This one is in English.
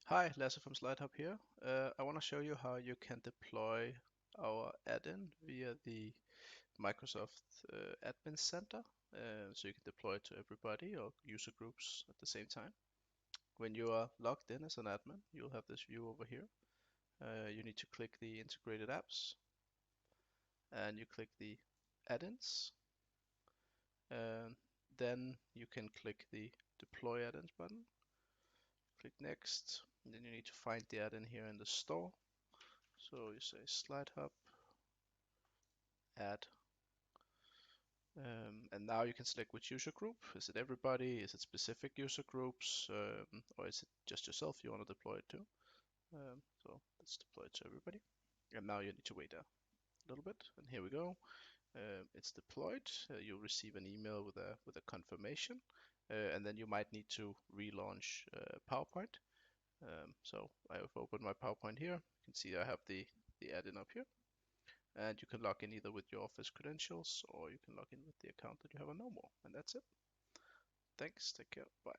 Hi, Lasse from SlideHub here. I want to show you how you can deploy our add-in via the Microsoft Admin Center. So you can deploy it to everybody or user groups at the same time. When you are logged in as an admin, you'll have this view over here. You need to click the integrated apps and you click the add-ins. Then you can click the deploy add-ins button. Click next, and then you need to find the add-in here in the store. So you say SlideHub, add, and now you can select which user group. Is it everybody? Is it specific user groups? Or is it just yourself you want to deploy it to? So let's deploy it to everybody. And now you need to wait a little bit. And here we go. It's deployed. You'll receive an email with a confirmation. And then you might need to relaunch PowerPoint. So I have opened my PowerPoint here. You can see I have the add-in up here. And you can log in either with your Office credentials or you can log in with the account that you have on Normal. And that's it. Thanks. Take care. Bye.